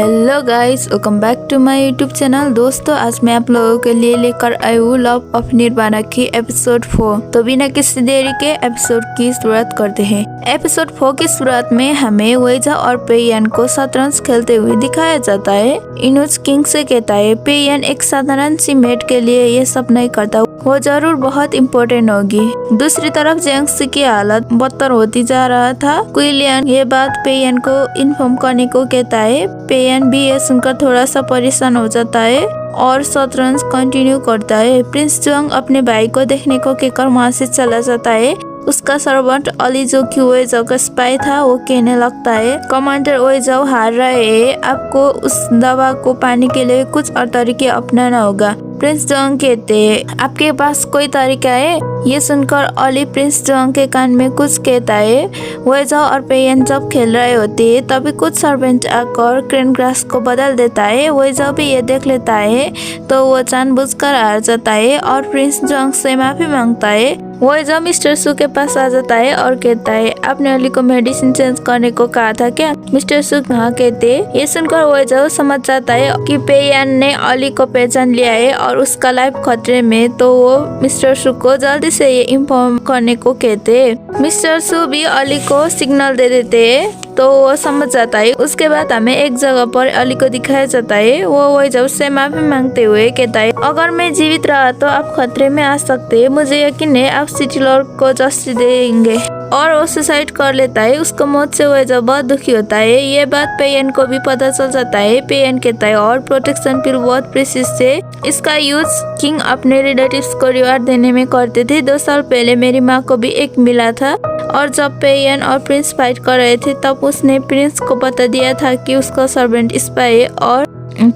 Hello guys, welcome back to my YouTube channel. दोस्तों, आज मैं आप लोगों के लिए लेकर आई हूँ लव ऑफ निर्वाणा की एपिसोड 4। तो बिना किसी देरी के एपिसोड की शुरुआत करते हैं। एपिसोड 4 की शुरुआत में हमें वेजा और पेयन को शतरंज खेलते हुए दिखाया जाता है। इनुज किंग से कहता है पेयन एक साधारण सी मेट के लिए ये सब नहीं करता, वो जरूर बहुत इम्पोर्टेंट होगी। दूसरी तरफ जेंग्सी की हालत बदतर होती जा रहा था। क्विलियन ये बात पेयन को इन्फॉर्म करने को कहता है। पेयन भी ये सुनकर थोड़ा सा परेशान हो जाता है और शतरंज कंटिन्यू करता है। प्रिंस जोंग अपने भाई को देखने को कहकर वहाँ से चला जाता है। उसका सर्वेंट अली जो कि वेजाओ का स्पाई था वो कहने लगता है कमांडर वेजाओ हार रहे हैं, आपको उस दवा को पाने के लिए कुछ और तरीके अपनाना होगा। प्रिंस जोंग कहते हैं आपके पास कोई तरीका है? ये सुनकर अली प्रिंस जोंग के कान में कुछ कहता है। वेजाओ और पेयन जब खेल रहे होते हैं तभी कुछ सर्वेंट आकर क्रेन ग्रास को बदल देता है। वेजाओ भी ये देख लेता है तो वो जानबूझकर हार जाता है और प्रिंस जोंग से माफी मांगता है। वेजाओ मिस्टर सू के पास आ जाता है और कहता है आपने अली को मेडिसिन चेंज करने को कहा था क्या? मिस्टर सू हाँ कहते। ये सुनकर वेजाओ समझ जाता है कि पेयन ने अली को पहचान लिया है और उसका लाइफ खतरे में, तो वो मिस्टर सू को जल्दी से ये इन्फॉर्म करने को कहते। मिस्टर सू भी अली को सिग्नल दे देते हैं तो वो समझ जाता है। उसके बाद हमें एक जगह पर अली को दिखाया जाता है। वो वेजाओ से माफी मांगते हुए कहता है अगर मैं जीवित रहा तो आप खतरे में आ सकते हैं, मुझे यकीन है आप सिटी लॉर्ड को जस्टिस देंगे। और वो सुसाइड कर लेता है। उसको मौत से वेजाओ बहुत दुखी होता है। ये बात पेयन को भी पता चल जाता है। पेयन कहता है और प्रोटेक्शन पिल बहुत प्रेशियस है, इसका यूज किंग अपने रिलेटिव्स को रिवार्ड देने में करते थे। 2 साल पहले मेरी माँ को भी एक मिला था और जब पेयन और प्रिंस फाइट कर रहे थे तब उसने प्रिंस को बता दिया था कि उसका सर्वेंट स्पाई है और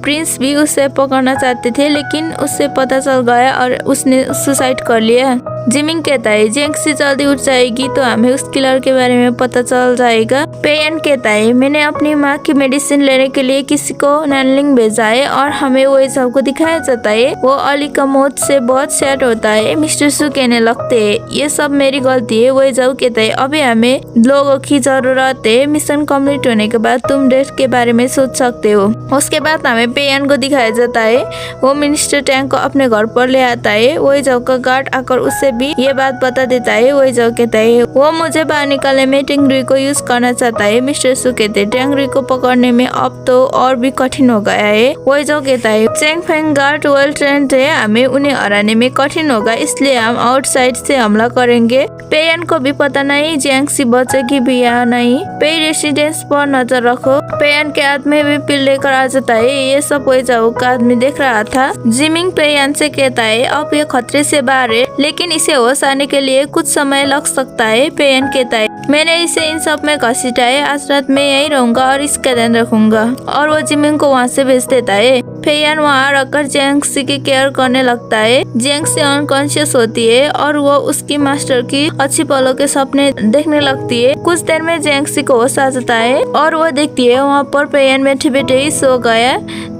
प्रिंस भी उसे पकड़ना चाहते थे, लेकिन उससे पता चल गया और उसने सुसाइड कर लिया। जिमिंग कहता है जेंग्सी जल्दी उठ जाएगी तो हमें उस किलर के बारे में पता चल जाएगा। पेयन कहता है मैंने अपनी माँ की मेडिसिन लेने के लिए किसी को नैनलिंग भेजा है और हमें वेजाओ को दिखाया जाता है। वो अली का मौत से बहुत सैड होता है। मिस्टर सू कहने लगते है ये सब मेरी गलती है। वेजाओ कहता है अभी हमें लोगों की जरूरत है, मिशन कम्प्लीट होने के बाद तुम डेथ के बारे में सोच सकते हो। उसके बाद हमें पेयन को दिखाया जाता है। वो मिनिस्टर टैंक को अपने घर पर ले आता है। वेजाओ का गार्ड आकर उससे भी ये बात बता देता है। वेजाओ कहता है वो मुझे बाहर निकालने में टेंगरी को यूज करना चाहता है। मिस्टर सू कहते हैं टेंगरी को पकड़ने में अब तो और भी कठिन हो गया है। वेजाओ कहता है चेंग फेंग गार्ड वेल ट्रेंड है, हमें उन्हें हराने में कठिन होगा, इसलिए हम आउटसाइड से हमला करेंगे। पेयन को भी पता नहीं जेंग्सी बचेगी भी या नहीं। पे रेसिडेंस पर नजर रखो। पेयन के हाथ में भी पिल लेकर आ जाता है। ये सब वेजाओ का आदमी देख रहा था। जिमिंग पेयन से कहता है अब ये खतरे से बाहर है, लेकिन इसे होश आने के लिए कुछ समय लग सकता है। पेयन कहता है मैंने इसे इन सब में घसीटा है, आज रात में यही रहूंगा और इसका ध्यान रखूंगा। और वो जिमिंग को वहाँ से भेज देता है। पेयन वहाँ रखकर जेंग्सी की केयर करने लगता है। जेंग्सी अनकॉन्शियस होती है और वो उसकी मास्टर की अच्छी पलों के सपने देखने लगती है। कुछ देर में जेंग्सी को होश आ जाता है और वो देखती है वहाँ पर पेयन बैठे बैठे ही सो गया।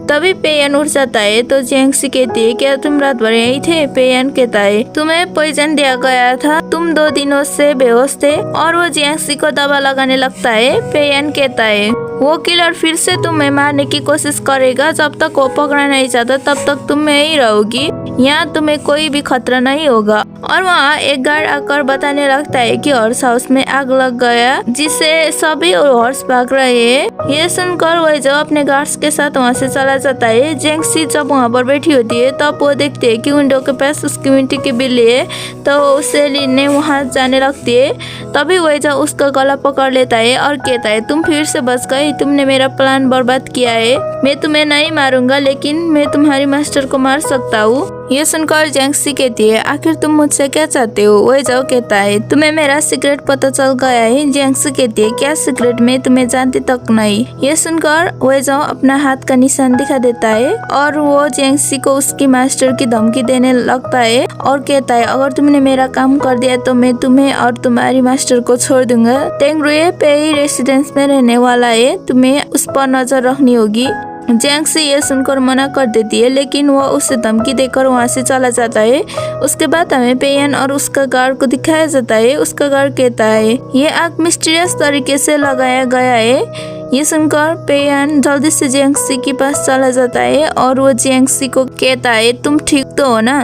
तभी पेयन उठ जाता है तो जेंग्सी कहती है क्या तुम रात भर यही थे? पेयन कहता है तुम्हें पॉइजन दिया गया था, तुम 2 दिनों से बेहोश थे। और वो जेंग्सी को दवा लगाने लगता है। पेयन कहता है वो किलर फिर से तुम्हें मारने की कोशिश करेगा, जब तक वो पकड़ा नहीं जाता तब तक तुम यही रहोगी, यहाँ तुम्हें कोई भी खतरा नहीं होगा। और वहाँ एक गार्ड आकर बताने लगता है कि हॉर्स हाउस में आग लग गया, जिससे सभी हॉर्स भाग रहे हैं। ये सुनकर वेजाओ अपने गार्ड्स के साथ वहाँ से चला जाता है। जेंग्सी जब वहाँ पर बैठी होती है तब वो देखते है कि विंडो के पास उसकी मिट्टी की बिल्ली है, तो उसे लेने वहाँ जाने लगती है। तभी वेजाओ उसका गला पकड़ लेता है और कहता है तुम फिर से बच गई, तुमने मेरा प्लान बर्बाद किया है। मैं तुम्हें नहीं मारूंगा, लेकिन मैं तुम्हारी मास्टर को मार सकता हूँ। ये सुनकर जेंग्सी कहती है आखिर तुम मुझसे क्या चाहते हो? वेजाओ कहता है तुम्हें मेरा सीक्रेट पता चल गया है। जेंग्सी कहती है क्या सीक्रेट? मैं तुम्हें जानती तक नहीं। ये सुनकर वेजाओ अपना हाथ का निशान दिखा देता है और वो जेंग्सी को उसकी मास्टर की धमकी देने लगता है और कहता है अगर तुमने मेरा काम कर दिया तो मैं तुम्हें और तुम्हारी मास्टर को छोड़ दूंगा। टेंगरुए पेई रेसिडेंस में रहने वाला है, तुम्हें उस पर नजर रखनी होगी। जेंग्सी ये सुनकर मना कर देती है, लेकिन वो उसे धमकी देकर वहाँ से चला जाता है। उसके बाद हमें पेयन और उसका गार्ड को दिखाया जाता है। उसका गार्ड कहता है ये आग मिस्टीरियस तरीके से लगाया गया है, ये सुनकर पेयन जल्दी से जियांगसी के पास चला जाता है और वो जियांगसी को कहता है तुम ठीक तो हो ना।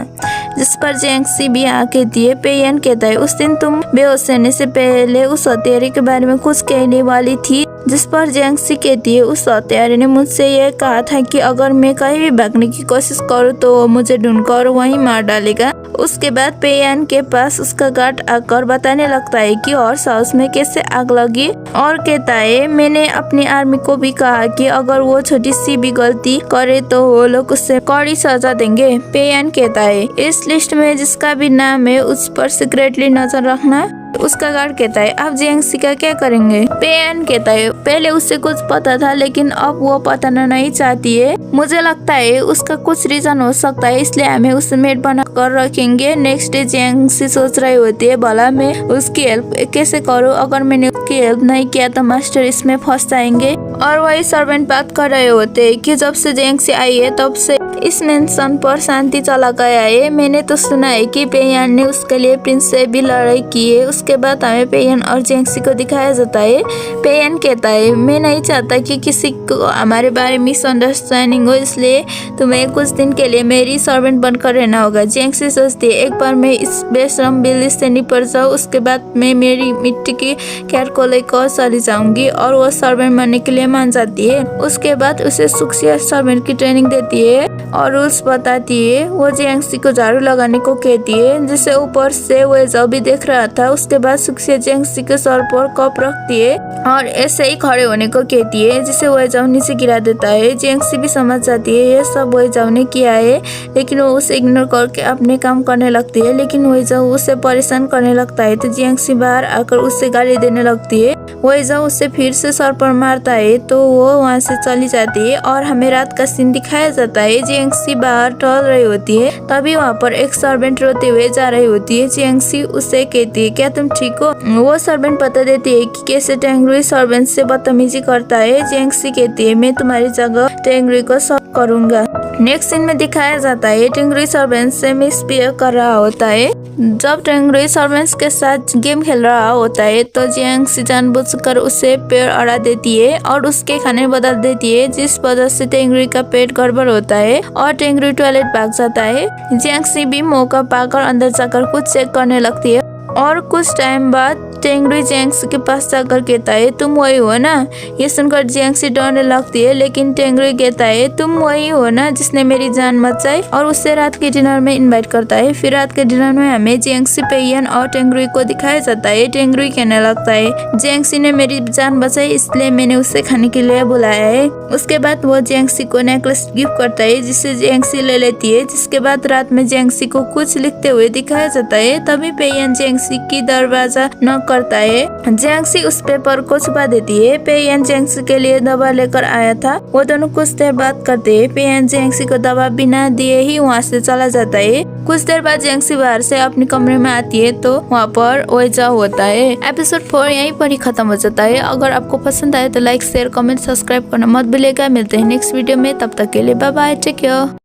जिस पर जियांगसी भी आके दिए। पेयन कहता है उस दिन तुम बेहोश होने से पहले उस हत्यारे के बारे में कुछ कहने वाली थी। जिस पर जियांगसी कहती है उस हत्यारे ने मुझसे यह कहा था कि अगर मैं कहीं भी भागने की कोशिश करूँ तो वो मुझे ढूंढकर वहीं मार डालेगा। उसके बाद पेयन के पास उसका गार्ड आकर बताने लगता है कि हॉर्स हाउस में कैसे आग लगी और कहता है मैंने अपनी आर्मी को भी कहा कि अगर वो छोटी सी भी गलती करे तो वो लोग उससे कड़ी सजा देंगे। पेयन कहता है इस लिस्ट में जिसका भी नाम है उस पर सीक्रेटली नजर रखना। उसका गार्ड कहता है आप जियांगसी का क्या करेंगे? पेयन कहता है पहले उससे कुछ पता था लेकिन अब वो बताना नहीं चाहती है। मुझे लगता है उसका कुछ रीजन हो सकता है इसलिए हमें उसे मेड बना कर रखेंगे। नेक्स्ट डे जियांगसी सोच रही होती है भला मैं उसकी हेल्प कैसे करूँ। अगर मैंने उसकी हेल्प नहीं किया तो मास्टर इसमें फंस जाएंगे। और वही सर्वेंट बात कर रहे होते हैं कि जब से जियांगसी आई है तब से इस मेंशन पर शांति चला गया है। मैंने तो सुना है कि पेयन ने उसके लिए प्रिंस से भी लड़ाई की है। उसके बाद हमें पेयन और जियांगसी को दिखाया जाता है। पेयन कहता है मैं नहीं चाहता कि किसी को हमारे बारे में मिसअंडरस्टैंडिंग हो, इसलिए तुम्हें कुछ दिन के लिए मेरी सर्वेंट बनकर रहना होगा। जियांगसी सोचती है एक बार मैं इस बेशरम बिल्ली से निपट जाऊँ उसके बाद मैं मेरी मिट्टी की कैट को लेकर चली जाऊंगी। और वो सर्वेंट बनने के लिए मान जाती है। उसके बाद उसे सुखिया सर्वेंट की ट्रेनिंग देती है और रूल्स बताती है। वो जियांगसी को झाड़ू लगाने को कहती है जिसे ऊपर से वो जब भी देख रहा था। उसके बाद सुखिया जियांगसी के सर पर कप रखती है और ऐसे ही खड़े होने को कहती है जिसे वो जब नीचे गिरा देता है। जियांगसी भी समझ जाती है ये सब वो जब ने किया है लेकिन वो उसे इग्नोर करके अपने काम करने लगती है। लेकिन वो जब उसे परेशान करने लगता है तो जियांगसी बाहर आकर उससे गाली देने लगती है। वो जब उसे फिर से सर पर मारता है तो वो वहाँ से चली जाती है और हमें रात का सीन दिखाया जाता है। जियांगसी बाहर टहल रही होती है तभी वहाँ पर एक सर्वेंट रोते हुए जा रही होती है। जियांगसी उसे कहती है क्या तुम ठीक हो? वो सर्वेंट बता देती है कि कैसे टेंगरी सर्वेंट से बदतमीजी करता है। जियांगसी कहती है मैं तुम्हारी जगह टेंगरी को सब करूंगा। नेक्स्ट सीन में दिखाया जाता है टेंगरी सर्वेंट से मिसबिहेव कर रहा होता है। जब टेंगरी सर्वेंट्स के साथ गेम खेल रहा होता है तो जियांगसी जानबूझकर उसे पैर अड़ा देती है और उसके खाने बदल देती है जिस वजह से टेंगरी का पेट गड़बड़ होता है और टेंगरी टॉयलेट भाग जाता है। जियांगसी भी मौका पाकर अंदर जाकर कुछ चेक करने लगती है और कुछ टाइम बाद टेंगरी जियांगसी के पास जाकर कहता है तुम वही हो ना? ये सुनकर जियांगसी डरने लगती है लेकिन टेंगरी कहता है तुम वही हो ना जिसने मेरी जान बचाई और उससे रात के डिनर में इनवाइट करता है। फिर रात के डिनर में हमें जियांगसी, पेयन और टेंगरी को दिखाया जाता है। टेंगरी कहने लगता है जियांगसी ने मेरी जान बचाई इसलिए मैंने उसे खाने के लिए बुलाया है। उसके बाद वो जियांगसी को नेकलेस गिफ्ट करता है जिसे जियांगसी ले लेती है। जिसके बाद रात में जियांगसी को कुछ लिखते हुए दिखाया जाता है। तभी पेयन जियांगसी की दरवाजा नॉक करता है। जियांगसी उस पेपर को छुपा देती है। पेयन जियांगसी के लिए दवा लेकर आया था। वो दोनों कुछ देर बात करते हैं। पेयन जियांगसी को दवा बिना दिए ही वहाँ से चला जाता है। कुछ देर बाद जियांगसी बाहर से अपने कमरे में आती है तो वहाँ पर ओएजा होता है। एपिसोड 4 यहीं पर ही खत्म हो जाता है। अगर आपको पसंद आए तो लाइक, शेयर, कमेंट, सब्सक्राइब करना मत भूलिएगा। मिलते हैं नेक्स्ट वीडियो में, तब तक के लिए बाय बाय, टेक केयर।